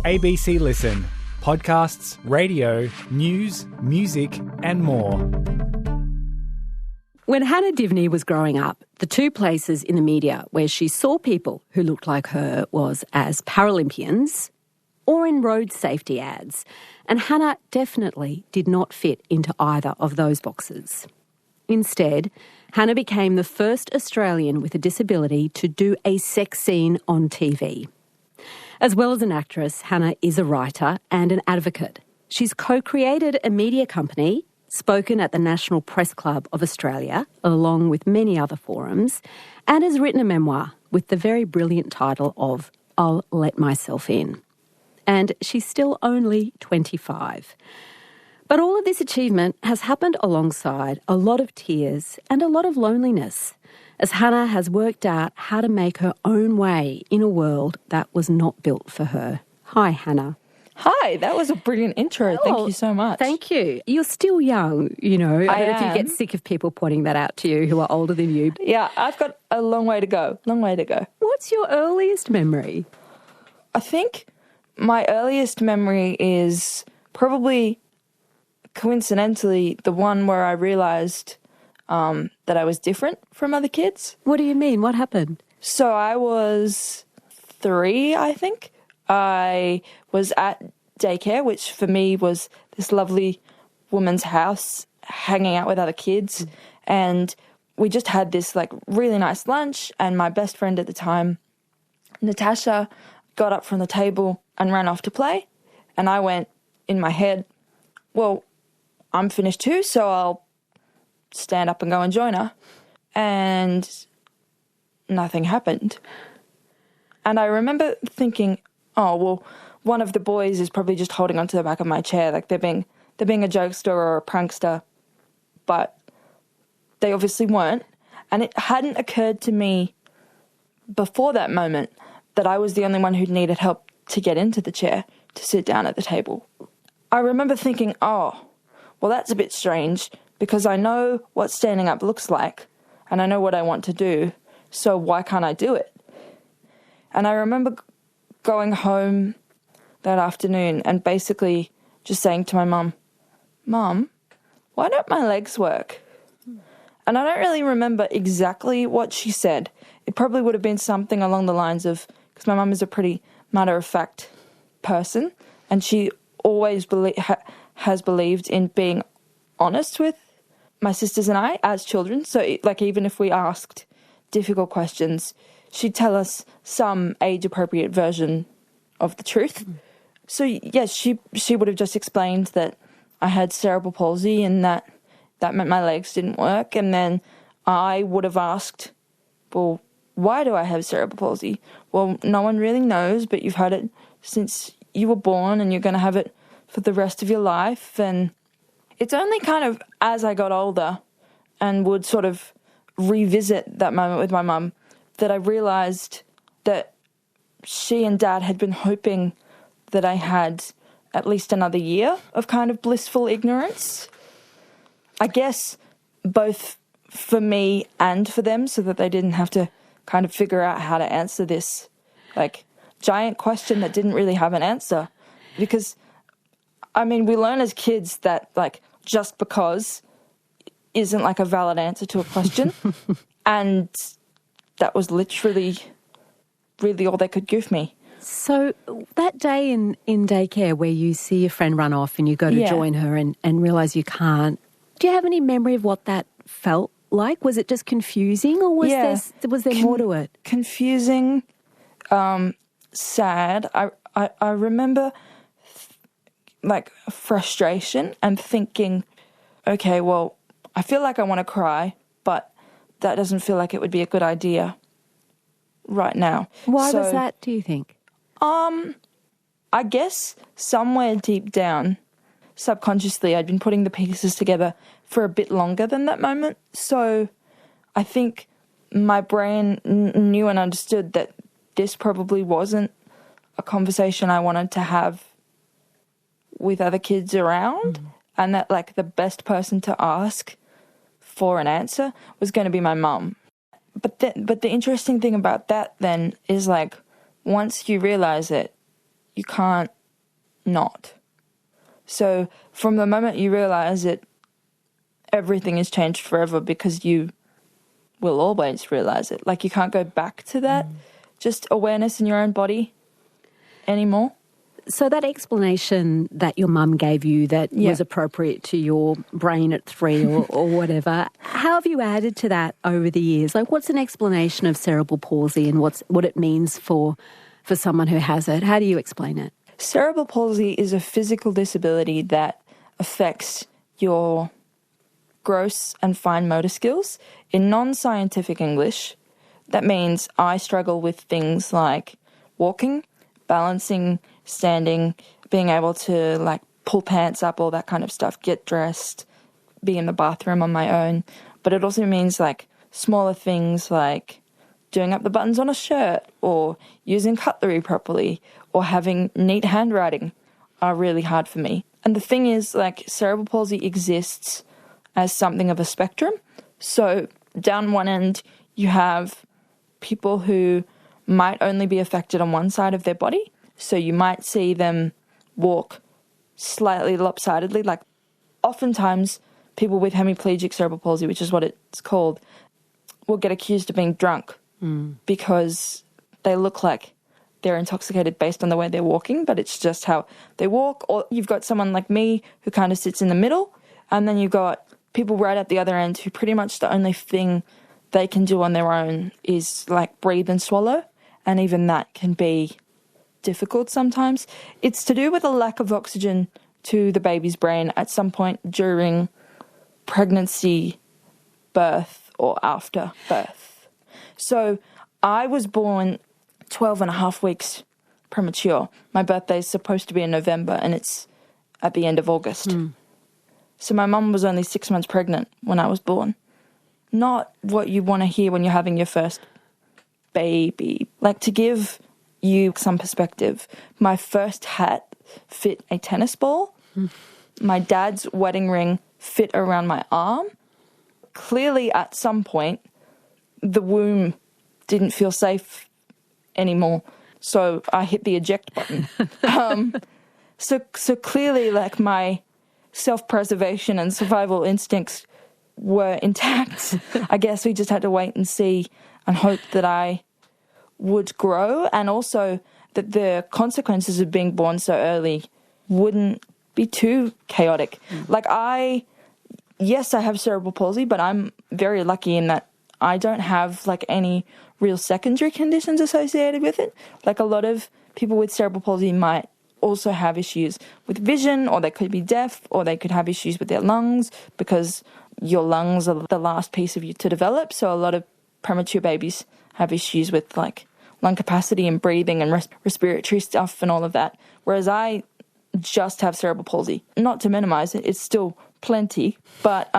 ABC Listen. Podcasts, radio, news, music and more. When Hannah Diviney was growing up, the two places in the media where she saw people who looked like her was as Paralympians or in road safety ads. And Hannah definitely did not fit into either of those boxes. Instead, Hannah became the first Australian with a disability to do a sex scene on TV. As well as an actress, Hannah is a writer and an advocate. She's co-created a media company, spoken at the National Press Club of Australia, along with many other forums, and has written a memoir with the very brilliant title of I'll Let Myself In. And she's still only 25. But all of this achievement has happened alongside a lot of tears and a lot of loneliness, as Hannah has worked out how to make her own way in a world that was not built for her. Hi, Hannah. Hi, that was a brilliant intro. Thank you so much. Thank you. You're still young, you know. I don't know if you get am. sick of people pointing that out to you who are older than you. Yeah, I've got a long way to go. What's your earliest memory? I think my earliest memory is probably coincidentally the one where I realised that I was different from other kids. What do you mean? What happened? So I was 3, I think. I was at daycare, which for me was this lovely woman's house, hanging out with other kids. And we just had this like really nice lunch. And my best friend at the time, Natasha, got up from the table and ran off to play. And I went in my head, well, I'm finished too, so I'll stand up and go and join her. And nothing happened. And I remember thinking, oh, well, one of the boys is probably just holding onto the back of my chair, like they're being a jokester or a prankster. But they obviously weren't. And it hadn't occurred to me before that moment that I was the only one who needed help to get into the chair, to sit down at the table. I remember thinking, oh, well, that's a bit strange because I know what standing up looks like and I know what I want to do, so why can't I do it? And I remember going home that afternoon and basically just saying to my mum, Mum, why don't my legs work? And I don't really remember exactly what she said. It probably would have been something along the lines of, because my mum is a pretty matter-of-fact person and she always has believed in being honest with my sisters and I as children. So even if we asked difficult questions, she'd tell us some age-appropriate version of the truth. So, yes, she would have just explained that I had cerebral palsy and that meant my legs didn't work. And then I would have asked, well, why do I have cerebral palsy? Well, no one really knows, but you've had it since you were born and you're going to have it for the rest of your life. And it's only kind of as I got older and would sort of revisit that moment with my mum that I realised that she and Dad had been hoping that I had at least another year of kind of blissful ignorance. I guess both for me and for them, so that they didn't have to kind of figure out how to answer this, like, giant question that didn't really have an answer. Because, I mean, we learn as kids that, like, just because isn't, like, a valid answer to a question. And that was literally really all they could give me. So that day in daycare where you see your friend run off and you go to join her and realise you can't, do you have any memory of what that felt like? Was it just confusing or was there more to it? Confusing, sad. I remember like frustration and thinking, okay, well, I feel like I want to cry, but that doesn't feel like it would be a good idea right now. Why was that, do you think? I guess somewhere deep down, subconsciously, I'd been putting the pieces together for a bit longer than that moment. So I think my brain knew and understood that this probably wasn't a conversation I wanted to have with other kids around, and that, like, the best person to ask for an answer was going to be my mum. But the interesting thing about that then is, like, once you realise it, you can't not. So from the moment you realise it, everything has changed forever because you will always realise it. Like, you can't go back to that, just awareness in your own body anymore. So that explanation that your mum gave you that was appropriate to your brain at 3 or whatever, how have you added to that over the years? Like, what's an explanation of cerebral palsy and what it means for someone who has it? How do you explain it? Cerebral palsy is a physical disability that affects your gross and fine motor skills. In non-scientific English, that means I struggle with things like walking, balancing, standing, being able to like pull pants up, all that kind of stuff, get dressed, be in the bathroom on my own. But it also means like smaller things like doing up the buttons on a shirt or using cutlery properly or having neat handwriting are really hard for me. And the thing is, like, cerebral palsy exists as something of a spectrum. So down one end, you have people who might only be affected on one side of their body. So you might see them walk slightly lopsidedly. Like, oftentimes people with hemiplegic cerebral palsy, which is what it's called, will get accused of being drunk because they look like they're intoxicated based on the way they're walking, but it's just how they walk. Or you've got someone like me who kind of sits in the middle, and then you've got people right at the other end who pretty much the only thing they can do on their own is like breathe and swallow, and even that can be difficult sometimes. It's to do with a lack of oxygen to the baby's brain at some point during pregnancy, birth, or after birth. So I was born 12 and a half weeks premature. My birthday is supposed to be in November, and it's at the end of August. So my mum was only 6 months pregnant when I was born. Not what you want to hear when you're having your first baby. Like, to give you some perspective, my first hat fit a tennis ball. My dad's wedding ring fit around my arm. Clearly, at some point, the womb didn't feel safe anymore, so I hit the eject button. So clearly, like, my self-preservation and survival instincts were intact. I guess we just had to wait and see and hope that I would grow, and also that the consequences of being born so early wouldn't be too chaotic. Like, yes, I have cerebral palsy, but I'm very lucky in that I don't have like any real secondary conditions associated with it. Like, a lot of people with cerebral palsy might also have issues with vision, or they could be deaf, or they could have issues with their lungs, because your lungs are the last piece of you to develop. So a lot of premature babies have issues with like lung capacity and breathing and respiratory stuff and all of that. Whereas I just have cerebral palsy. Not to minimize it, it's still plenty. But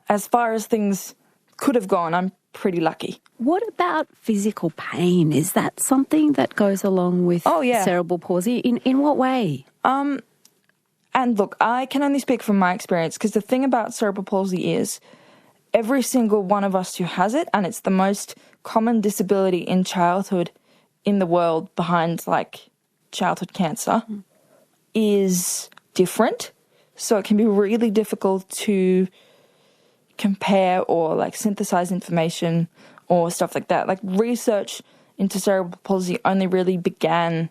as far as things could have gone, I'm pretty lucky. What about physical pain? Is that something that goes along with cerebral palsy? In what way? And look, I can only speak from my experience, because the thing about cerebral palsy is every single one of us who has it, and it's the most common disability in childhood in the world behind like childhood cancer, is different. So it can be really difficult to compare or like synthesize information or stuff like that. Like, research into cerebral palsy only really began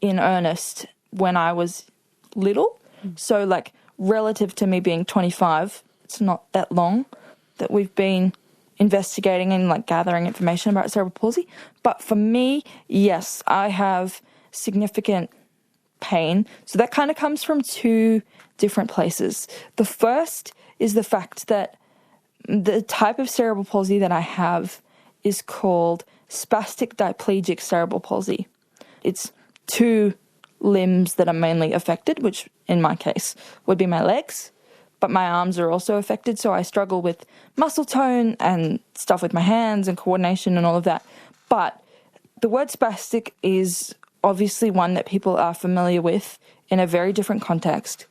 in earnest when I was little. So like, relative to me being 25, it's not that long that we've been investigating and like gathering information about cerebral palsy. But for me, yes, I have significant pain. So that kind of comes from two different places. The first is the fact that the type of cerebral palsy that I have is called spastic diplegic cerebral palsy. It's two limbs that are mainly affected, which in my case would be my legs, but my arms are also affected, so I struggle with muscle tone and stuff with my hands and coordination and all of that. But the word spastic is obviously one that people are familiar with in a very different context.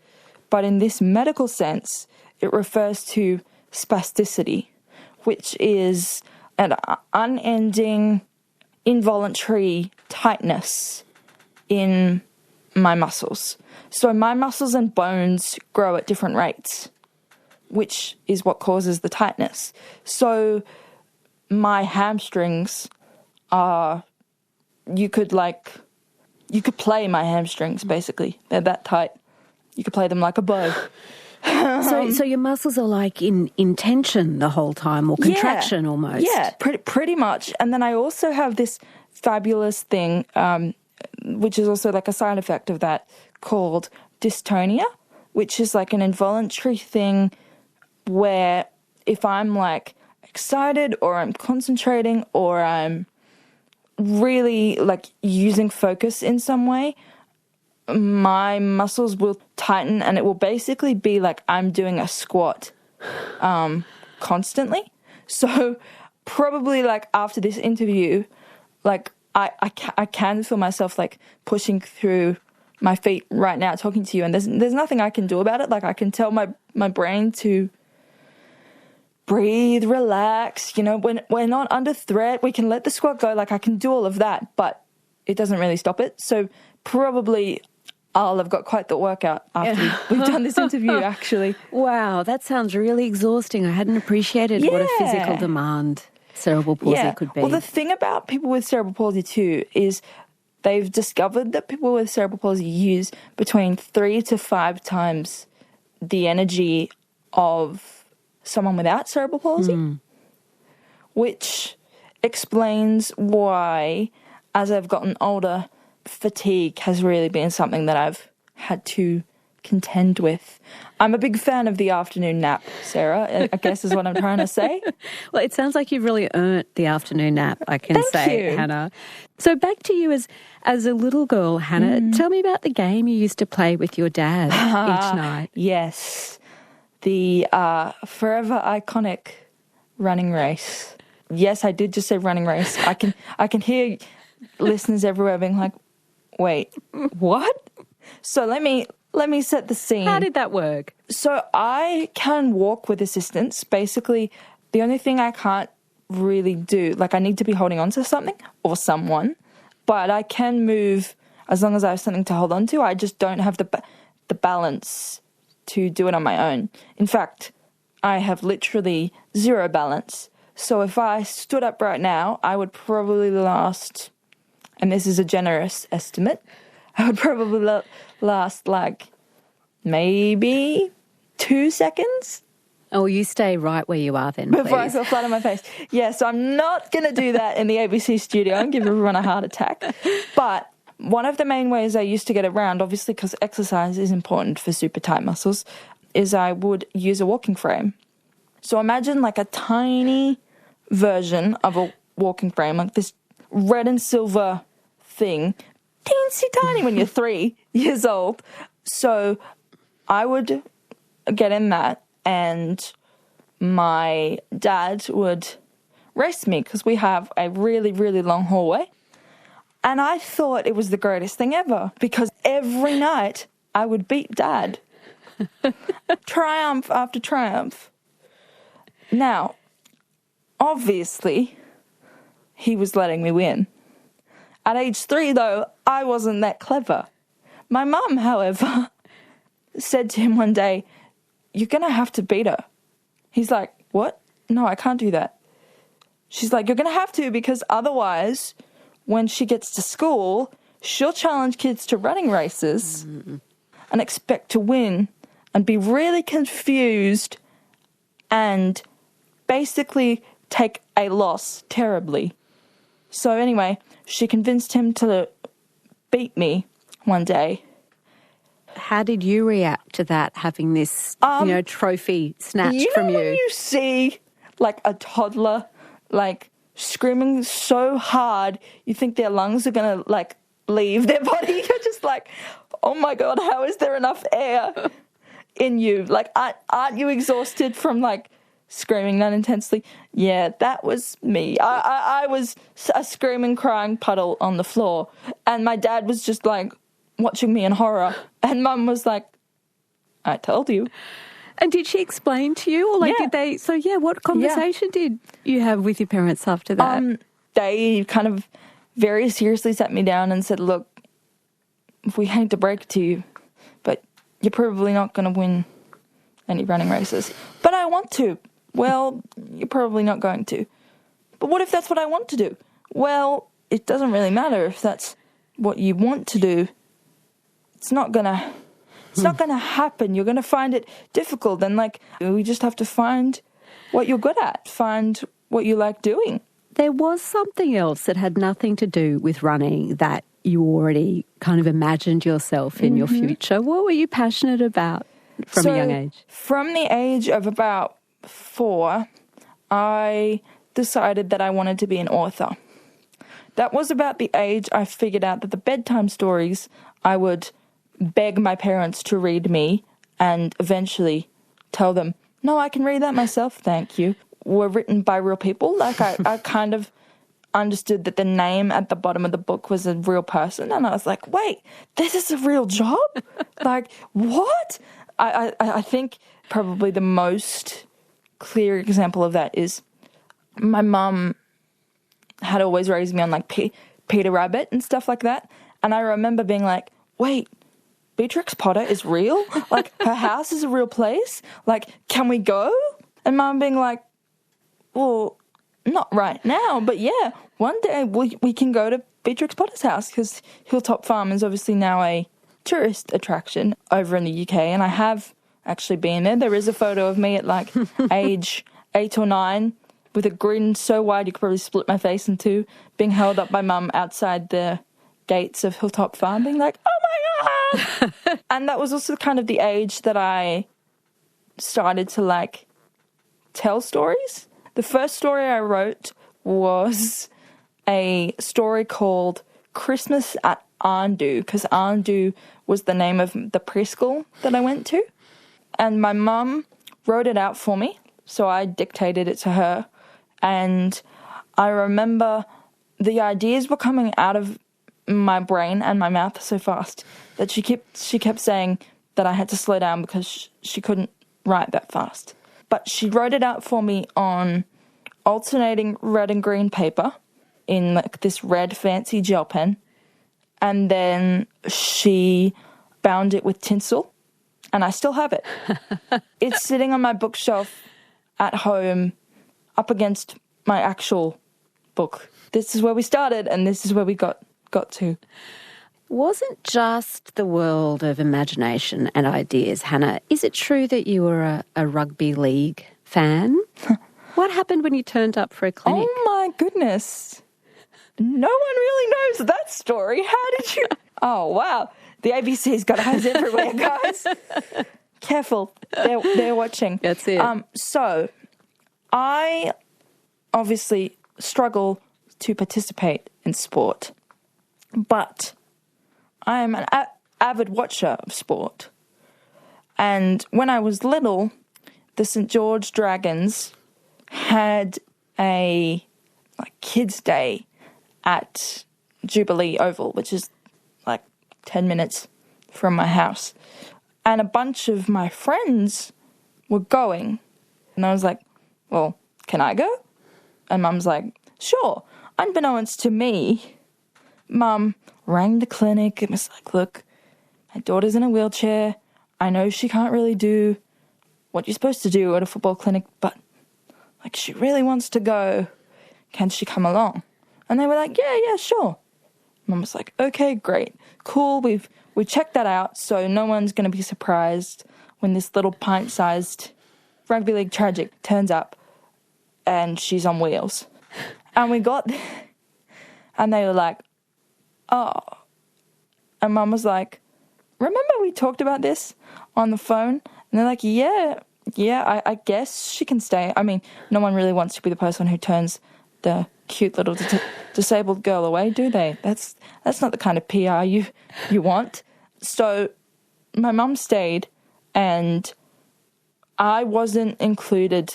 But in this medical sense, it refers to spasticity, which is an unending involuntary tightness in my muscles. So my muscles and bones grow at different rates, which is what causes the tightness. So my hamstrings are, you could play my hamstrings, basically. They're that tight. You could play them like a bow. So your muscles are like in tension the whole time, or contraction almost. Yeah, pretty much. And then I also have this fabulous thing, which is also like a side effect of that, called dystonia, which is like an involuntary thing where if I'm like excited or I'm concentrating or I'm really like using focus in some way, my muscles will tighten, and it will basically be like I'm doing a squat constantly. So probably like after this interview, like I can feel myself like pushing through my feet right now talking to you, and there's nothing I can do about it. Like I can tell my brain to breathe, relax, you know, when we're not under threat, we can let the squat go. Like I can do all of that, but it doesn't really stop it. So probably I'll have got quite the workout after we've done this interview, actually. Wow, that sounds really exhausting. I hadn't appreciated what a physical demand cerebral palsy could be. Well, the thing about people with cerebral palsy too is they've discovered that people with cerebral palsy use between 3 to 5 times the energy of someone without cerebral palsy, which explains why, as I've gotten older, fatigue has really been something that I've had to contend with. I'm a big fan of the afternoon nap, Sarah, I guess is what I'm trying to say. Well, it sounds like you've really earned the afternoon nap, I can Thank say, you. Hannah. So back to you as a little girl, Hannah. Tell me about the game you used to play with your dad each night. Yes, the forever iconic running race. Yes, I did just say running race. I can hear listeners everywhere being like, wait, what? So let me set the scene. How did that work? So I can walk with assistance. Basically, the only thing I can't really do, like I need to be holding on to something or someone, but I can move as long as I have something to hold on to. I just don't have the balance to do it on my own. In fact, I have literally zero balance. So if I stood up right now, I would probably last, and this is a generous estimate, I would probably last like maybe 2 seconds. Oh, you stay right where you are then, Before I please. feel flat on my face. Yeah, so I'm not going to do that in the ABC studio and give everyone a heart attack. But one of the main ways I used to get around, obviously because exercise is important for super tight muscles, is I would use a walking frame. So imagine like a tiny version of a walking frame, like this red and silver thing, teensy tiny when you're 3 years old. So I would get in that, and my dad would race me because we have a really, really long hallway. And I thought it was the greatest thing ever because every night I would beat Dad. Triumph after triumph. Now, obviously, he was letting me win. At age 3, though, I wasn't that clever. My mum, however, said to him one day, "You're going to have to beat her." He's like, "What? No, I can't do that." She's like, "You're going to have to, because otherwise, when she gets to school, she'll challenge kids to running races and expect to win and be really confused and basically take a loss terribly." So anyway, she convinced him to beat me one day. How did you react to that, having this, trophy snatched from you? When you see, like, a toddler, like, screaming so hard, you think their lungs are going to, like, leave their body. You're just like, oh, my God, how is there enough air in you? Like, aren't you exhausted from, like, screaming that intensely? Yeah, that was me. I was a screaming, crying puddle on the floor, and my dad was just, like, watching me in horror, and Mum was like, "I told you." And did she explain to you, or Yeah. did they? So what conversation did you have with your parents after that? They kind of very seriously sat me down and said, "Look, we hate to break it to you, but you're probably not going to win any running races. But I want to. Well, you're probably not going to. But what if that's what I want to do? Well, it doesn't really matter if that's what you want to do. It's not gonna happen. You're gonna find it difficult, and we just have to find what you're good at, find what you like doing. There was something else that had nothing to do with running that you already kind of imagined yourself in your future. What were you passionate about from a young age? From the age of about 4, I decided that I wanted to be an author. That was about the age I figured out that the bedtime stories I would beg my parents to read me and eventually tell them, no, I can read that myself, thank you, were written by real people. I kind of understood that the name at the bottom of the book was a real person, and I was like, wait, this is a real job? What? I think probably the most clear example of that is my mum had always raised me on Peter Rabbit and stuff like that, and I remember being like, wait, Beatrix Potter is real? Her house is a real place? Can we go? And Mum being like, well, not right now, but yeah, one day we can go to Beatrix Potter's house, because Hilltop Farm is obviously now a tourist attraction over in the UK, and I have actually been there. There is a photo of me at age 8 or 9 with a grin so wide you could probably split my face in two, being held up by Mum outside the gates of Hilltop Farm, being like, oh my God! And that was also kind of the age that I started to tell stories. The first story I wrote was a story called Christmas at Arndu, because Arndu was the name of the preschool that I went to. And my mum wrote it out for me, so I dictated it to her. And I remember the ideas were coming out of my brain and my mouth so fast that she kept saying that I had to slow down because she couldn't write that fast. But she wrote it out for me on alternating red and green paper in this red fancy gel pen, and then she bound it with tinsel, and I still have it. It's sitting on my bookshelf at home up against my actual book. This is where we started, and this is where we got to. Wasn't just the world of imagination and ideas, Hannah. Is it true that you were a rugby league fan? What happened when you turned up for a clinic? Oh my goodness. No one really knows that story. How did you... Oh, wow. The ABC's got eyes everywhere, guys. Careful. They're watching. That's it. So, I obviously struggle to participate in sport, but I am an avid watcher of sport. And when I was little, the St. George Dragons had a kids' day at Jubilee Oval, which is 10 minutes from my house. And a bunch of my friends were going. And I was like, well, can I go? And Mum's like, sure. Unbeknownst to me, Mum rang the clinic and was like, look, my daughter's in a wheelchair. I know she can't really do what you're supposed to do at a football clinic, but she really wants to go. Can she come along? And they were like, yeah, sure. Mum was like, okay, great, cool. We checked that out, so no one's going to be surprised when this little pint-sized rugby league tragic turns up and she's on wheels. And we got there, and they were like, oh. And Mum was like, remember we talked about this on the phone? And they're like, yeah, I guess she can stay. I mean, no one really wants to be the person who turns the cute little disabled girl away, do they? That's not the kind of PR you want. So my mum stayed, and I wasn't included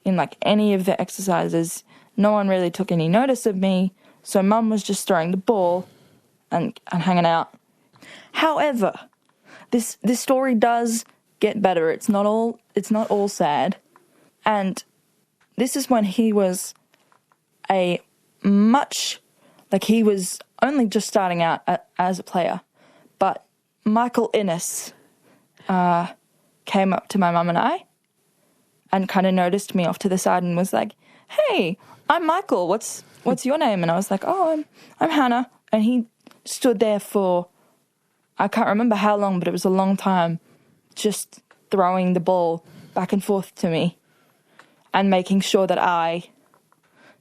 in any of the exercises. No one really took any notice of me, so Mum was just throwing the ball and hanging out. However, this story does get better. It's not all sad. And this is when he was he was only just starting out as a player. But Michael Innes came up to my mum and I and kind of noticed me off to the side and was like, "Hey, I'm Michael. What's your name?" And I was like, "Oh, I'm Hannah." And he stood there for, I can't remember how long, but it was a long time, just throwing the ball back and forth to me and making sure that I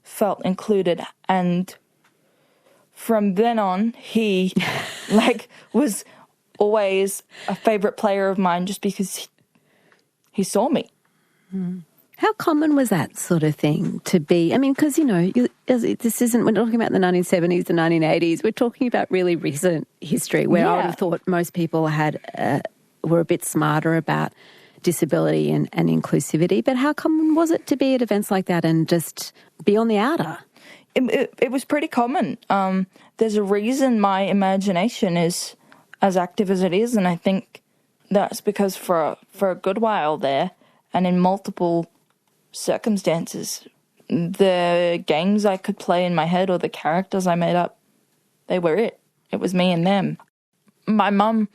felt included. And from then on, he was always a favourite player of mine just because he saw me. How common was that sort of thing to be? I mean, because, this isn't, we're not talking about the 1970s, the 1980s. We're talking about really recent history where I would have thought most people were a bit smarter about disability and inclusivity. But how common was it to be at events like that and just be on the outer? It was pretty common. There's a reason my imagination is as active as it is, and I think that's because for a good while there and in multiple circumstances, the games I could play in my head or the characters I made up, they were it. It was me and them. My mum,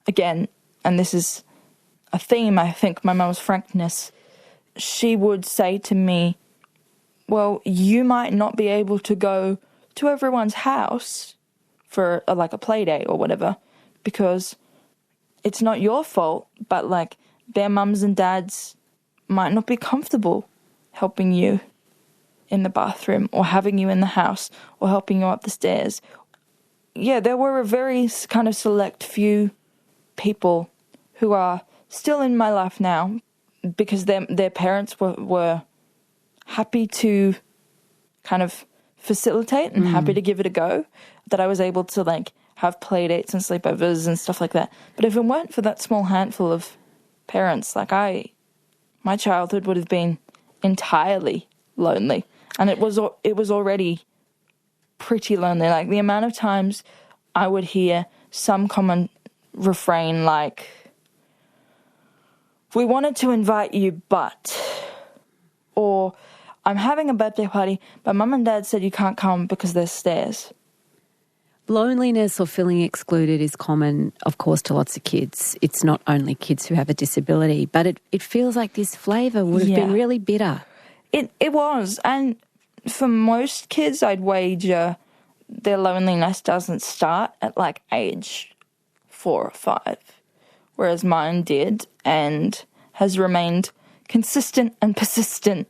again, and this is a theme, I think, my mum's frankness, she would say to me, "Well, you might not be able to go to everyone's house for a play day or whatever because it's not your fault, but their mums and dads might not be comfortable helping you in the bathroom or having you in the house or helping you up the stairs." Yeah, there were a very kind of select few people who are still in my life now because their parents were happy to kind of facilitate and happy to give it a go, that I was able to have play dates and sleepovers and stuff like that. But if it weren't for that small handful of parents, my childhood would have been entirely lonely. And it was already pretty lonely. The amount of times I would hear some common refrain like, "We wanted to invite you, but," or "I'm having a birthday party, but Mum and Dad said you can't come because there's stairs." Loneliness or feeling excluded is common, of course, to lots of kids. It's not only kids who have a disability, but it feels like this flavour would have been really bitter. It was, and for most kids, I'd wager their loneliness doesn't start at age 4 or 5, whereas mine did and has remained consistent and persistent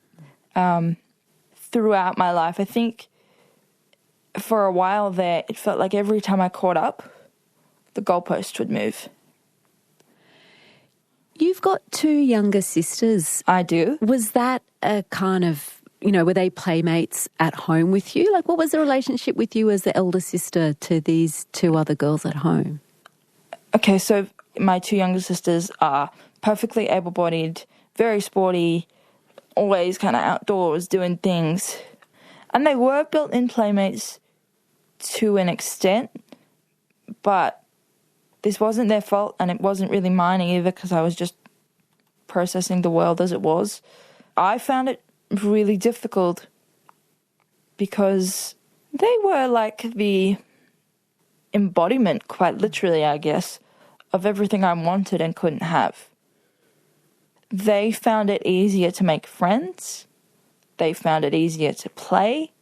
throughout my life. I think for a while there, it felt like every time I caught up, the goalpost would move. You've got 2 younger sisters. I do. Was that a kind of, were they playmates at home with you? What was the relationship with you as the elder sister to these 2 other girls at home? Okay, so my 2 younger sisters are perfectly able-bodied, very sporty, always kind of outdoors doing things. And they were built-in playmates to an extent, but this wasn't their fault and it wasn't really mine either because I was just processing the world as it was. I found it really difficult because they were the embodiment, quite literally, I guess, of everything I wanted and couldn't have. They found it easier to make friends. They found it easier to play.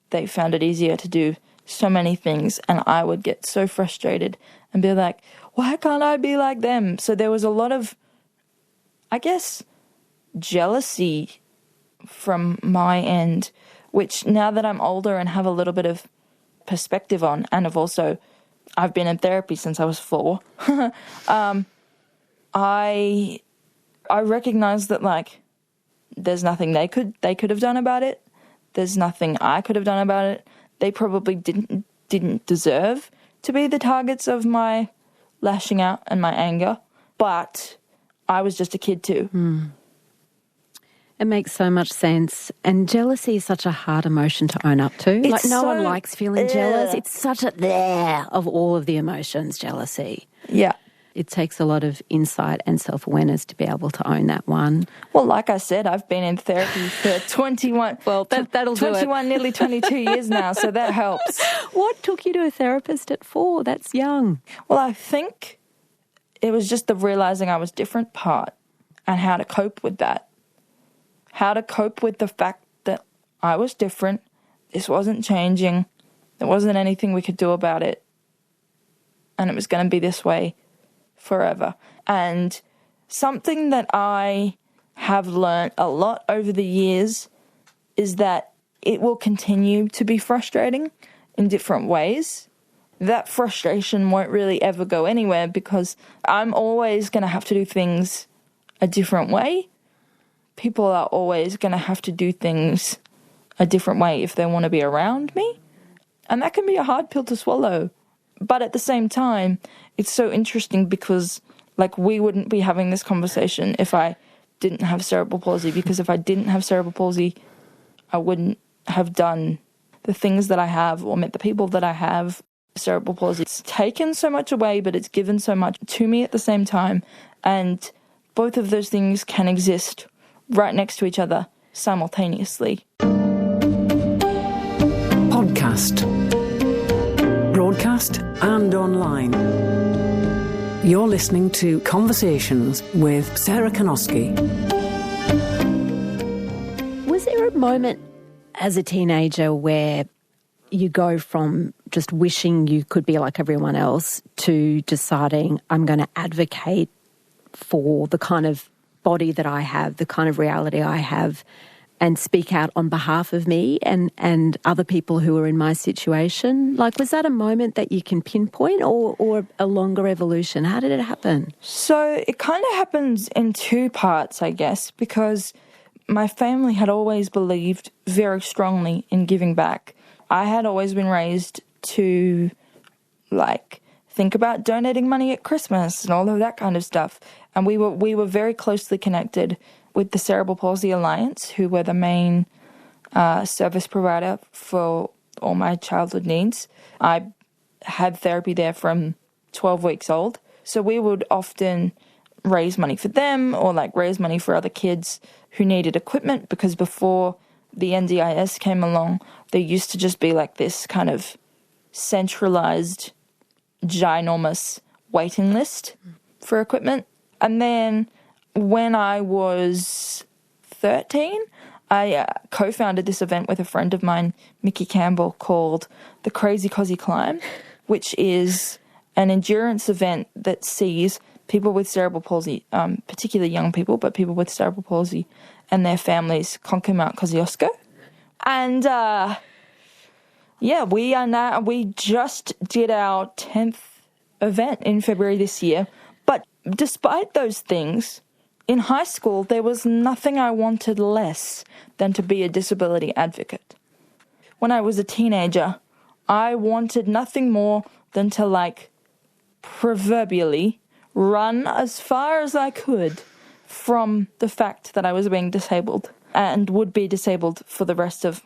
They found it easier to do so many things, and I would get so frustrated and be like, why can't I be like them? So there was a lot of, I guess, jealousy from my end, which now that I'm older and have a little bit of perspective on, and I've been in therapy since I was 4, I recognize that there's nothing they could have done about it. There's nothing I could have done about it. They probably didn't deserve to be the targets of my lashing out and my anger, but I was just a kid too. It makes so much sense. And jealousy is such a hard emotion to own up to. No one likes feeling jealous. It's such a of all of the emotions, jealousy. Yeah. It takes a lot of insight and self-awareness to be able to own that one. Well, like I said, I've been in therapy for 21, that'll do it. 21, nearly 22 years now, so that helps. What took you to a therapist at 4? That's young. Well, I think it was just the realising I was different part and how to cope with that. How to cope with the fact that I was different, this wasn't changing, there wasn't anything we could do about it, and it was going to be this way forever. And something that I have learned a lot over the years is that it will continue to be frustrating in different ways. That frustration won't really ever go anywhere because I'm always going to have to do things a different way. People are always going to have to do things a different way if they want to be around me. And that can be a hard pill to swallow. But at the same time, it's so interesting because, like, we wouldn't be having this conversation if I didn't have cerebral palsy, because if I didn't have cerebral palsy, I wouldn't have done the things that I have or met the people that I have. Cerebral palsy, it's taken so much away, but it's given so much to me at the same time. And both of those things can exist right next to each other simultaneously. Podcast. Broadcast and online. You're listening to Conversations with Sarah Kosci. Was there a moment as a teenager where you go from just wishing you could be like everyone else to deciding I'm going to advocate for the kind of body that I have, the kind of reality I have, and speak out on behalf of me and other people who are in my situation? Like, was that a moment that you can pinpoint or a longer evolution? How did it happen? So it kind of happens in two parts, I guess, because my family had always believed very strongly in giving back. I had always been raised to, like, think about donating money at Christmas and all of that kind of stuff. And we were very closely connected with the Cerebral Palsy Alliance, who were the main service provider for all my childhood needs. I had therapy there from 12 weeks old. So we would often raise money for them or, like, raise money for other kids who needed equipment, because before the NDIS came along, there used to just be, like, this kind of centralised, ginormous waiting list for equipment. And then when I was 13, I co-founded this event with a friend of mine, Mickey Campbell, called the Krazy Kosci Klimb, which is an endurance event that sees people with cerebral palsy, particularly young people, but people with cerebral palsy and their families conquer Mount Kosciuszko. And we just did our 10th event in February this year. But despite those things, in high school, there was nothing I wanted less than to be a disability advocate. When I was a teenager, I wanted nothing more than to, like, proverbially run as far as I could from the fact that I was being disabled and would be disabled for the rest of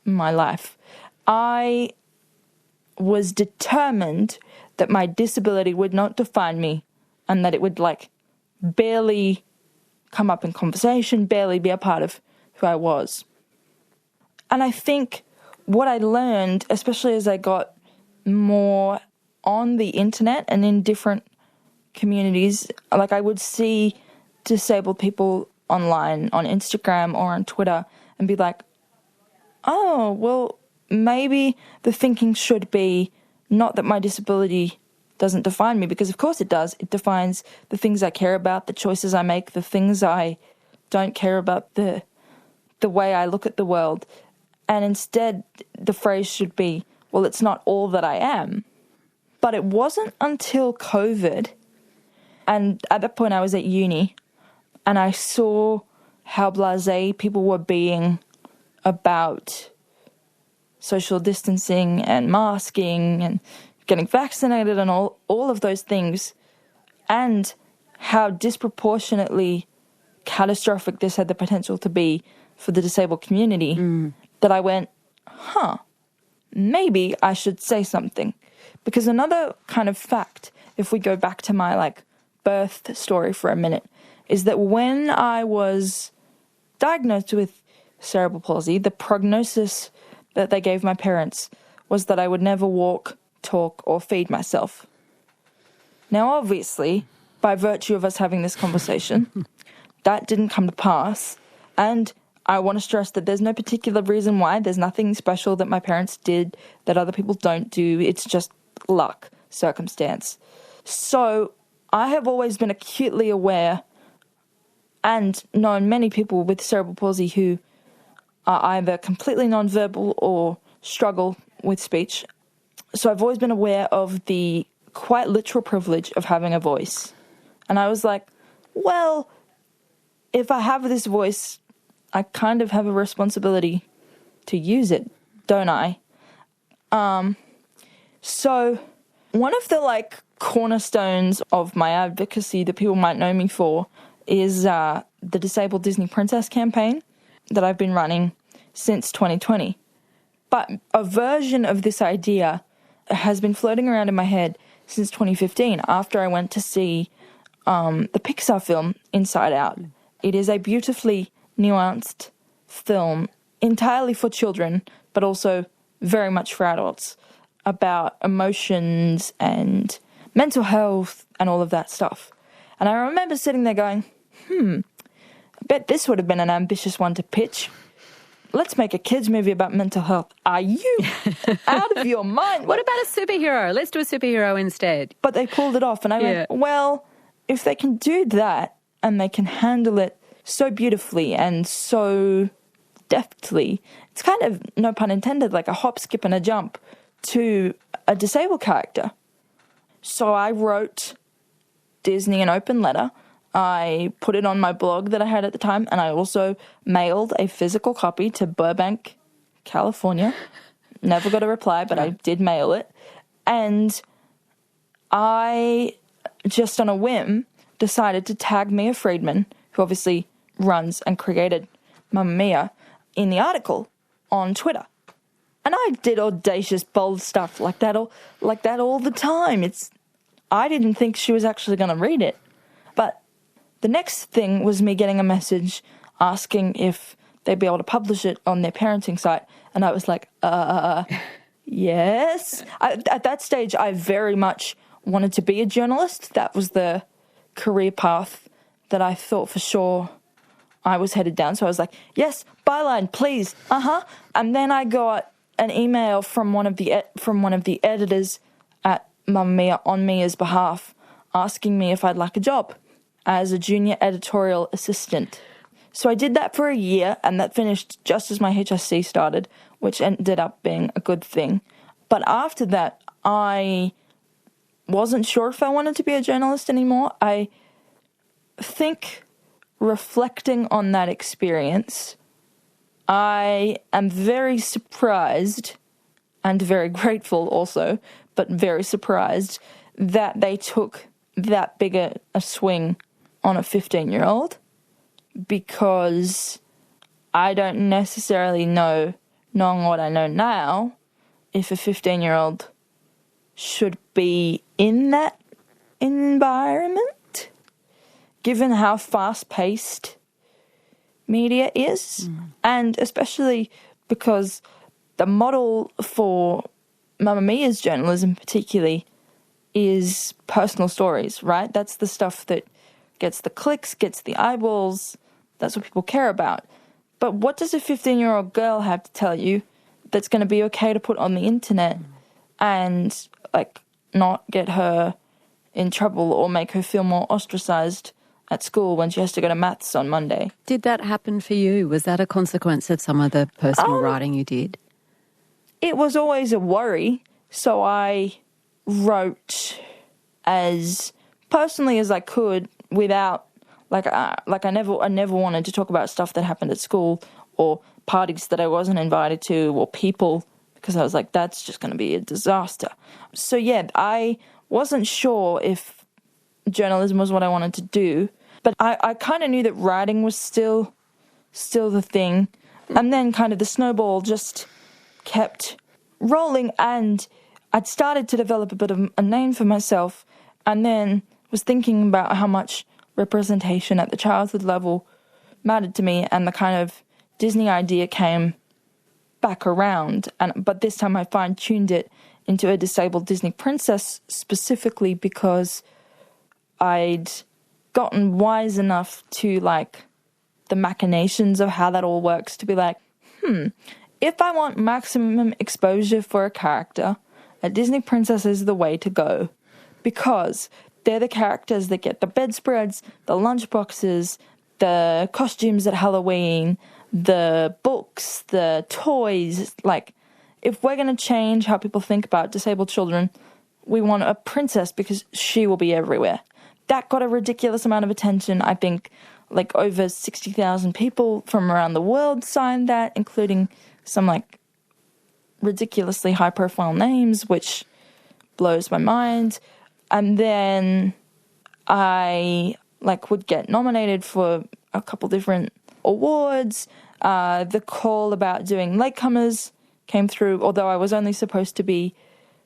my life. I was determined that my disability would not define me and that it would, like, barely come up in conversation, barely be a part of who I was. And I think what I learned, especially as I got more on the internet and in different communities, like, I would see disabled people online on Instagram or on Twitter and be like, oh, well, maybe the thinking should be not that my disability doesn't define me, because of course it does. It defines the things I care about, the choices I make, the things I don't care about, the way I look at the world. And instead, the phrase should be, well, it's not all that I am. But it wasn't until COVID, and at that point I was at uni, and I saw how blasé people were being about social distancing and masking and getting vaccinated and all of those things, and how disproportionately catastrophic this had the potential to be for the disabled community, that I went, maybe I should say something. Because another kind of fact if we go back to my, like, birth story for a minute, is that when I was diagnosed with cerebral palsy, the prognosis that they gave my parents was that I would never walk, talk, or feed myself. Now, obviously, by virtue of us having this conversation, that didn't come to pass. And I want to stress that there's no particular reason why. There's nothing special that my parents did that other people don't do. It's just luck, circumstance. So I have always been acutely aware and known many people with cerebral palsy who are either completely nonverbal or struggle with speech. So I've always been aware of the quite literal privilege of having a voice. And I was like, well, if I have this voice, I kind of have a responsibility to use it, don't I? So one of the, like, cornerstones of my advocacy that people might know me for is the Disabled Disney Princess campaign that I've been running since 2020. But a version of this idea has been floating around in my head since 2015, after I went to see the Pixar film Inside Out. It is a beautifully nuanced film, entirely for children, but also very much for adults, about emotions and mental health and all of that stuff. And I remember sitting there going, I bet this would have been an ambitious one to pitch. Let's make a kids' movie about mental health. Are you out of your mind? What about a superhero? Let's do a superhero instead. But they pulled it off, and I went, well, if they can do that and they can handle it so beautifully and so deftly, it's kind of, no pun intended, like a hop, skip and a jump to a disabled character. So I wrote Disney an open letter. I put it on my blog that I had at the time, and I also mailed a physical copy to Burbank, California. Never got a reply, but I did mail it. And I, just on a whim, decided to tag Mia Friedman, who obviously runs and created Mamma Mia, in the article on Twitter. And I did audacious, bold stuff like that all the time. I didn't think she was actually going to read it. But the next thing was me getting a message asking if they'd be able to publish it on their parenting site. And I was like, yes. At that stage, I very much wanted to be a journalist. That was the career path that I thought for sure I was headed down. So I was like, yes, byline, please. And then I got an email from one of the editors at Mamma Mia on Mia's behalf, asking me if I'd like a job as a junior editorial assistant. So I did that for a year, and that finished just as my HSC started, which ended up being a good thing. But after that, I wasn't sure if I wanted to be a journalist anymore. I think, reflecting on that experience, I am very surprised, and very grateful also, but very surprised that they took that big a swing on a 15-year-old, because I don't necessarily know, knowing what I know now, if a 15-year-old should be in that environment, given how fast-paced media is, and especially because the model for Mamma Mia's journalism particularly is personal stories, right? That's the stuff that gets the clicks, gets the eyeballs. That's what people care about. But what does a 15-year-old girl have to tell you that's going to be okay to put on the internet and, like, not get her in trouble or make her feel more ostracized at school when she has to go to maths on Monday? Did that happen for you? Was that a consequence of some of the personal writing you did? It was always a worry, so I wrote as personally as I could without, I never wanted to talk about stuff that happened at school or parties that I wasn't invited to or people, because I was like, that's just going to be a disaster. So yeah, I wasn't sure if journalism was what I wanted to do, but I kind of knew that writing was still the thing. And then kind of the snowball just kept rolling, and I'd started to develop a bit of a name for myself, And then was thinking about how much representation at the childhood level mattered to me, and the kind of Disney idea came back around. But this time I fine-tuned it into a disabled Disney princess, specifically because I'd gotten wise enough to, like, the machinations of how that all works, to be like, if I want maximum exposure for a character, a Disney princess is the way to go, because they're the characters that get the bedspreads, the lunchboxes, the costumes at Halloween, the books, the toys. Like, if we're going to change how people think about disabled children, we want a princess because she will be everywhere. That got a ridiculous amount of attention. I think like over 60,000 people from around the world signed that, including some like ridiculously high-profile names, which blows my mind. And then I would get nominated for a couple different awards. The call about doing latecomers came through, although I was only supposed to be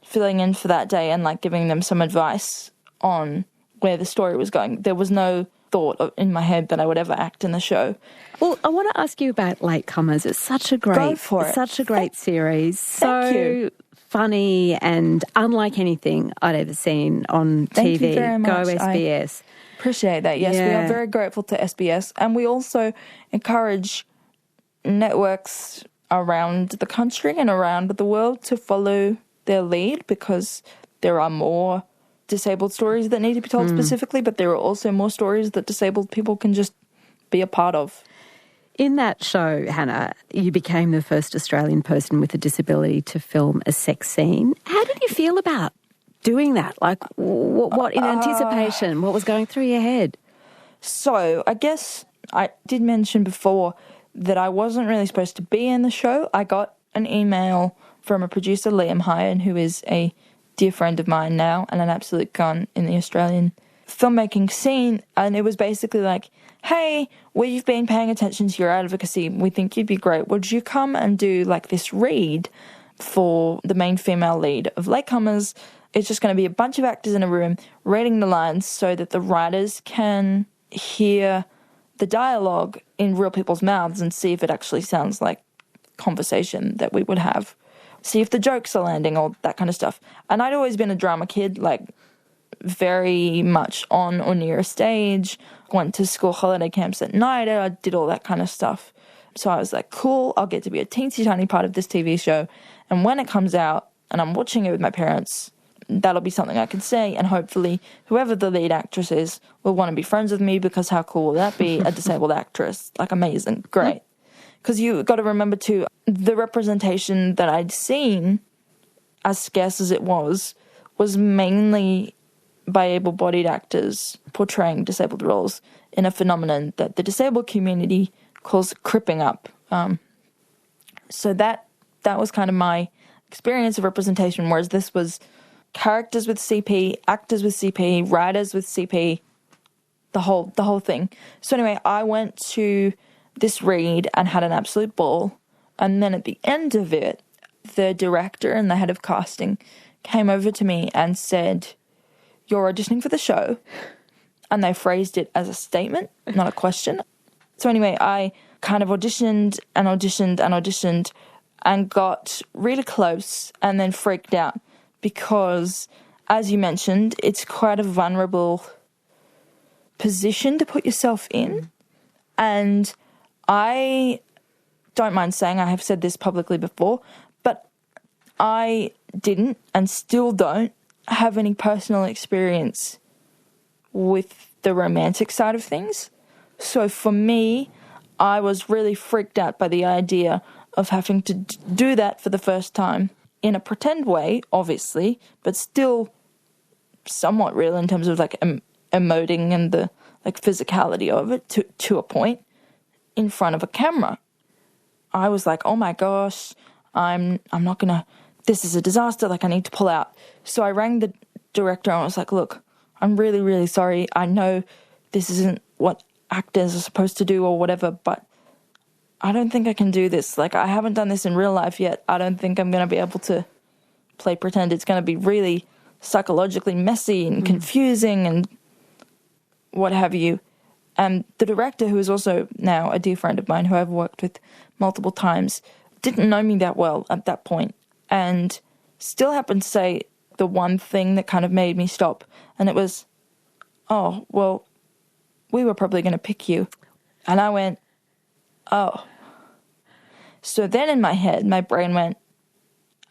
filling in for that day and like giving them some advice on where the story was going. There was no thought in my head that I would ever act in the show. Well, I want to ask you about Latecomers. It's such a great, series. Thank you. Funny and unlike anything I'd ever seen on TV. Thank you very much. Go SBS. Appreciate that. Yes, we are very grateful to SBS, and we also encourage networks around the country and around the world to follow their lead, because there are more disabled stories that need to be told specifically, but there are also more stories that disabled people can just be a part of. In that show, Hannah, you became the first Australian person with a disability to film a sex scene. How did you feel about doing that? Like, what in anticipation, what was going through your head? So, I guess I did mention before that I wasn't really supposed to be in the show. I got an email from a producer, Liam Hyan, who is a dear friend of mine now and an absolute gun in the Australian filmmaking scene, and it was basically like, hey, we've been paying attention to your advocacy. We think you'd be great. Would you come and do like this read for the main female lead of Latecomers? It's just going to be a bunch of actors in a room reading the lines so that the writers can hear the dialogue in real people's mouths and see if it actually sounds like conversation that we would have. See if the jokes are landing, all that kind of stuff. And I'd always been a drama kid, like very much on or near a stage, went to school holiday camps at night, I did all that kind of stuff. So I was like, cool, I'll get to be a teensy tiny part of this TV show. And when it comes out and I'm watching it with my parents, that'll be something I can say. And hopefully whoever the lead actress is will want to be friends with me, because how cool will that be? A disabled actress, like amazing, great. Because you got to remember too, the representation that I'd seen, as scarce as it was mainly by able-bodied actors portraying disabled roles in a phenomenon that the disabled community calls cripping up. So that was kind of my experience of representation, whereas this was characters with CP, actors with CP, writers with CP, the whole thing. So anyway, I went to this read and had an absolute ball. And then at the end of it, the director and the head of casting came over to me and said, "You're auditioning for the show." And they phrased it as a statement, not a question. So anyway, I kind of auditioned and got really close and then freaked out because, as you mentioned, it's quite a vulnerable position to put yourself in. And I don't mind saying, I have said this publicly before, but I didn't and still don't have any personal experience with the romantic side of things. So for me, I was really freaked out by the idea of having to do that for the first time in a pretend way, obviously, but still somewhat real in terms of like emoting and the like physicality of it to a point in front of a camera. I was like, oh my gosh, I'm not gonna, this is a disaster, like I need to pull out. So I rang the director and I was like, look, I'm really, really sorry. I know this isn't what actors are supposed to do or whatever, but I don't think I can do this. Like, I haven't done this in real life yet. I don't think I'm going to be able to play pretend. It's going to be really psychologically messy and confusing and what have you. The director, who is also now a dear friend of mine who I've worked with multiple times, didn't know me that well at that point and still happened to say the one thing that kind of made me stop. And it was, oh, well, we were probably going to pick you. And I went, oh. So then in my head, my brain went,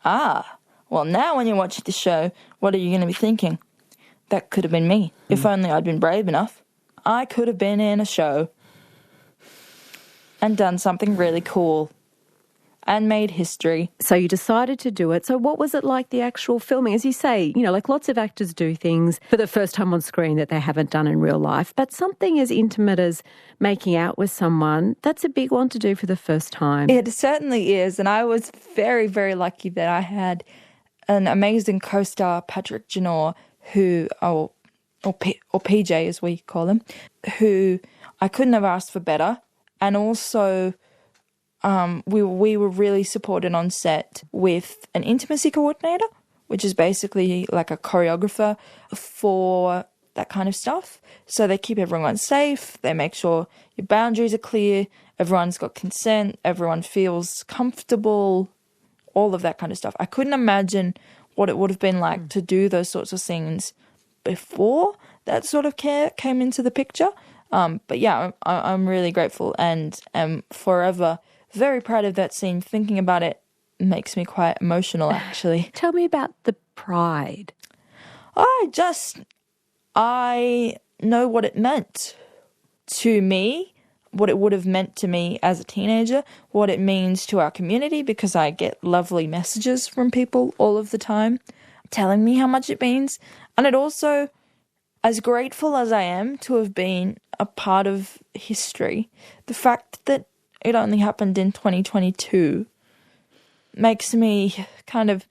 well, now when you watch the show, what are you going to be thinking? That could have been me. If only I'd been brave enough. I could have been in a show and done something really cool and made history. So you decided to do it. So what was it like, the actual filming? As you say, you know, like lots of actors do things for the first time on screen that they haven't done in real life, but something as intimate as making out with someone, that's a big one to do for the first time. It certainly is, and I was very, very lucky that I had an amazing co-star, Patrick Janor, who, or PJ as we call him, who I couldn't have asked for better. And also we were really supported on set with an intimacy coordinator, which is basically like a choreographer for that kind of stuff. So they keep everyone safe, they make sure your boundaries are clear, everyone's got consent, everyone feels comfortable, all of that kind of stuff. I couldn't imagine what it would have been like to do those sorts of scenes before that sort of care came into the picture. But yeah, I'm really grateful and am forever very proud of that scene. Thinking about it makes me quite emotional, actually. Tell me about the pride. I know what it meant to me, what it would have meant to me as a teenager, what it means to our community, because I get lovely messages from people all of the time telling me how much it means. And it also, as grateful as I am to have been a part of history, the fact that it only happened in 2022 makes me kind of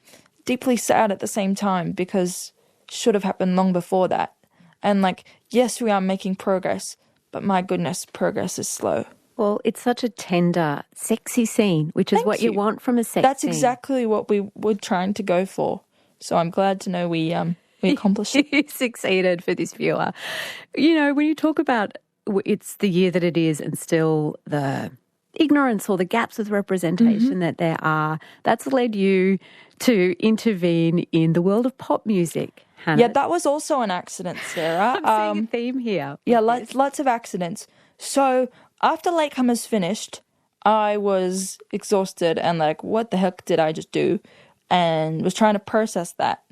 deeply sad at the same time, because it should have happened long before that. And like, yes, we are making progress, but my goodness, progress is slow. Well, it's such a tender, sexy scene, which is what you want from a sex scene. That's exactly what we were trying to go for. So I'm glad to know we accomplished it. You succeeded for this viewer. You know, when you talk about it's the year that it is and still the ignorance or the gaps with representation that there are, that's led you to intervene in the world of pop music, Hannah. Yeah, that was also an accident, Sarah. I'm seeing a theme here. Yeah, lots of accidents. So after Latecomers finished, I was exhausted and like, what the heck did I just do? And was trying to process that.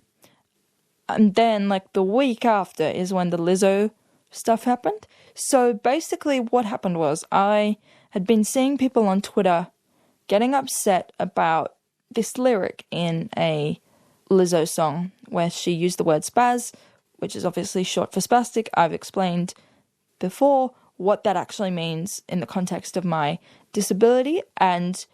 And then like the week after is when the Lizzo stuff happened. So basically what happened was I had been seeing people on Twitter getting upset about this lyric in a Lizzo song where she used the word spaz, which is obviously short for spastic. I've explained before what that actually means in the context of my disability, and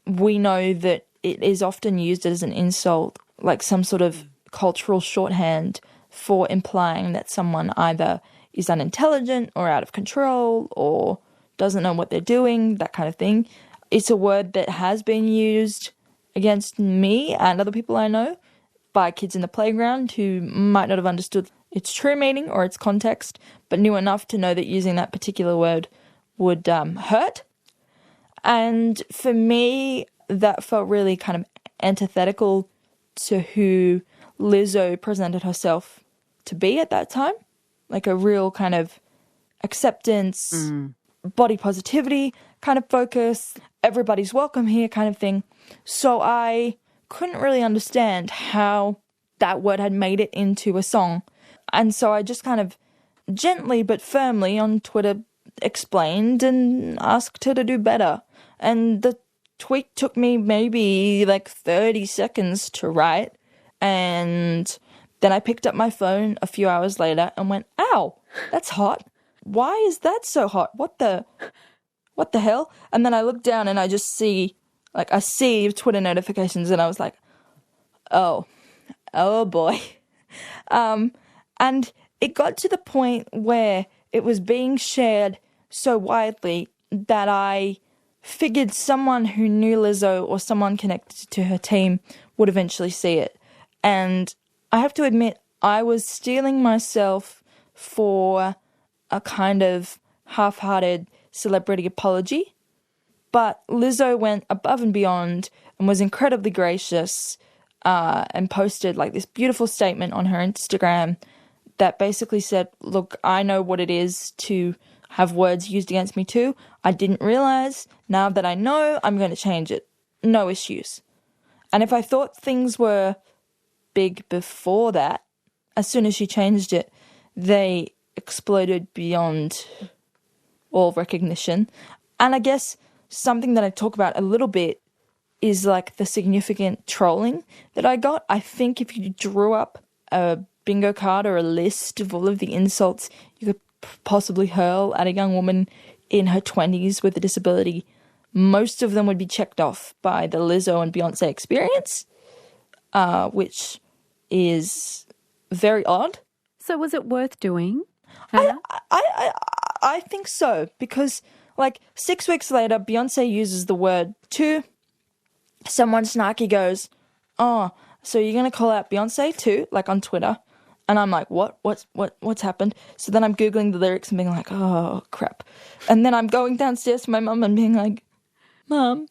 we know that it is often used as an insult, like some sort of cultural shorthand for implying that someone either is unintelligent or out of control or doesn't know what they're doing, that kind of thing. It's a word that has been used against me and other people I know by kids in the playground who might not have understood its true meaning or its context, but knew enough to know that using that particular word would hurt. And for me, that felt really kind of antithetical to who Lizzo presented herself to be at that time, like a real kind of acceptance, body positivity kind of focus, everybody's welcome here kind of thing. So I couldn't really understand how that word had made it into a song. And so I just kind of gently but firmly on Twitter explained and asked her to do better. And the tweet took me maybe like 30 seconds to write. And then I picked up my phone a few hours later and went, ow, that's hot. Why is that so hot? What the hell? And then I looked down and I just see like a sea of Twitter notifications, and I was like, oh boy. And it got to the point where it was being shared so widely that I figured someone who knew Lizzo or someone connected to her team would eventually see it. And I have to admit, I was steeling myself for a kind of half-hearted celebrity apology, but Lizzo went above and beyond and was incredibly gracious and posted like this beautiful statement on her Instagram that basically said, look, I know what it is to have words used against me too. I didn't realize. Now that I know, I'm going to change it. No issues. And if I thought things were big before that, as soon as she changed it, they exploded beyond all recognition. And I guess something that I talk about a little bit is like the significant trolling that I got. I think if you drew up a bingo card or a list of all of the insults you could possibly hurl at a young woman in her 20s with a disability, most of them would be checked off by the Lizzo and Beyonce experience, which is very odd. So was it worth doing? I think so, because like 6 weeks later, Beyonce uses the word too. Someone snarky goes, oh, so you're going to call out Beyonce too, like on Twitter. And I'm like, what's happened? So then I'm Googling the lyrics and being like, oh, crap. And then I'm going downstairs to my mum and being like, Mum,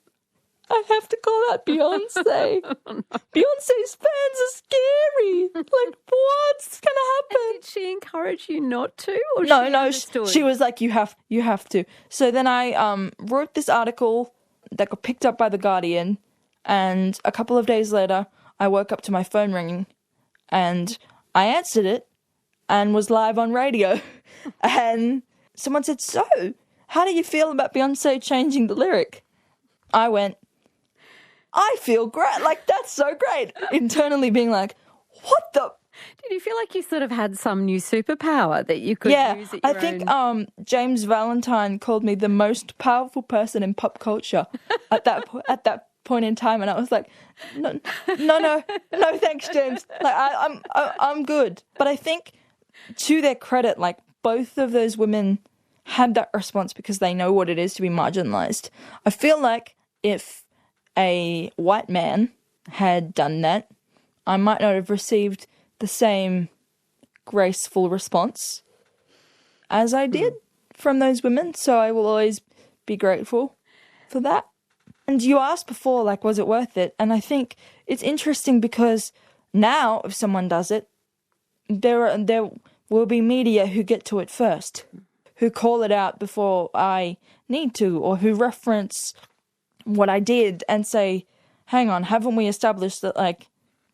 I have to call out Beyonce. Beyonce's fans are scary. Like, what's going to happen? Did she encourage you not to? Or No, she was like, you have to. So then I wrote this article that got picked up by The Guardian, and a couple of days later, I woke up to my phone ringing, and I answered it and was live on radio. And someone said, so, how do you feel about Beyonce changing the lyric? I went, I feel great. Like, that's so great. Internally being like, what the? Did you feel like you sort of had some new superpower that you could use at your I think James Valentine called me the most powerful person in pop culture at that point in time, and I was like, no, thanks, James. Like, I'm good. But I think, to their credit, like, both of those women had that response because they know what it is to be marginalized. I feel like if a white man had done that, I might not have received the same graceful response as I did from those women. So I will always be grateful for that. And you asked before, like, was it worth it? And I think it's interesting because now if someone does it, there will be media who get to it first, who call it out before I need to, or who reference what I did and say, hang on, haven't we established that, like,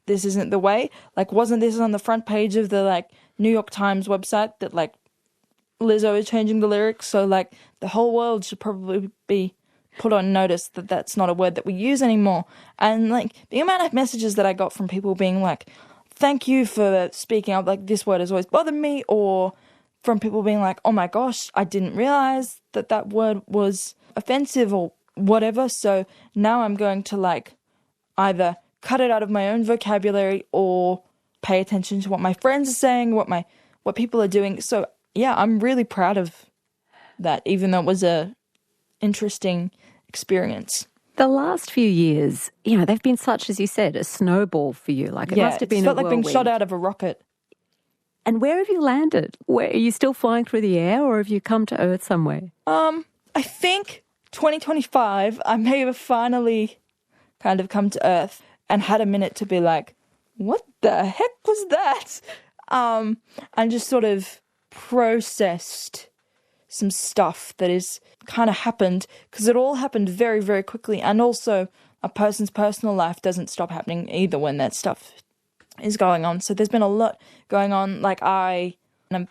this isn't the way? Like, wasn't this on the front page of the, like, New York Times website that, like, Lizzo is changing the lyrics? So, like, the whole world should probably be put on notice that that's not a word that we use anymore. And, like, the amount of messages that I got from people being like, thank you for speaking up, like, this word has always bothered me, or from people being like, oh my gosh, I didn't realize that word was offensive or whatever, so now I'm going to, like, either cut it out of my own vocabulary or pay attention to what my friends are saying, what people are doing. So yeah, I'm really proud of that, even though it was a interesting experience. The last few years, you know, they've been such, as you said, a snowball for you. Like, it must have been a whirlwind. It's felt like being shot out of a rocket. And where have you landed? Where, are you still flying through the air, or have you come to Earth somewhere? I think 2025, I may have finally kind of come to Earth and had a minute to be like, what the heck was that? And just sort of processed some stuff that is kind of happened, because it all happened very, very quickly. And also a person's personal life doesn't stop happening either when that stuff is going on. So there's been a lot going on. Like, I'm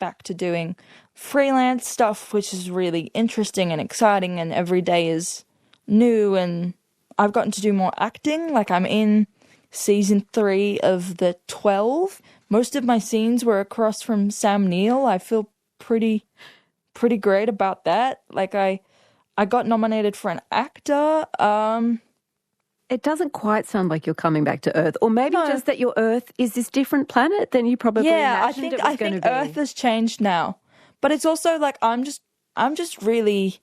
back to doing freelance stuff, which is really interesting and exciting, and every day is new, and I've gotten to do more acting. Like, I'm in season 3 of the 12. Most of my scenes were across from Sam Neill. I feel pretty great about that. Like, I got nominated for an actor. It doesn't quite sound like you're coming back to Earth, or maybe just that your Earth is this different planet than you probably imagined it was going to be. Earth has changed now, but it's also like I'm just really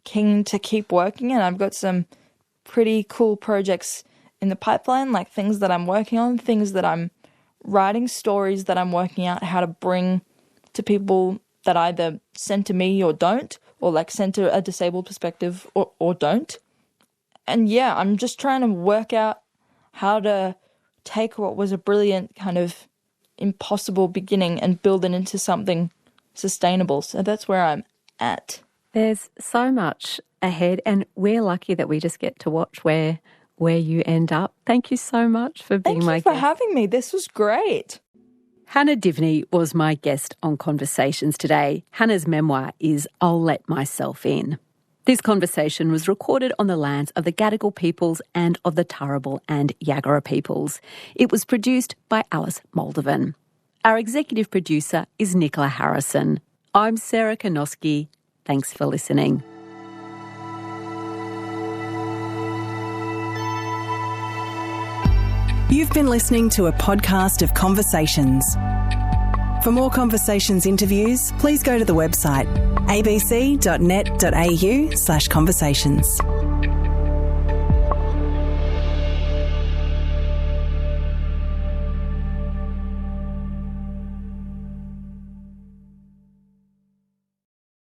keen to keep working, and I've got some pretty cool projects in the pipeline, like things that I'm working on, things that I'm writing stories that I'm working out how to bring to people that either send to me or don't, or like send to a disabled perspective or don't. And yeah, I'm just trying to work out how to take what was a brilliant kind of impossible beginning and build it into something sustainable. So that's where I'm at. There's so much ahead, and we're lucky that we just get to watch where you end up. Thank you so much for being my guest. Thank you for having me. This was great. Hannah Diviney was my guest on Conversations today. Hannah's memoir is I'll Let Myself In. This conversation was recorded on the lands of the Gadigal peoples and of the Turrbal and Yagara peoples. It was produced by Alice Moldovan. Our executive producer is Nicola Harrison. I'm Sarah Kosci. Thanks for listening. You've been listening to a podcast of Conversations. For more Conversations interviews, please go to the website abc.net.au/conversations.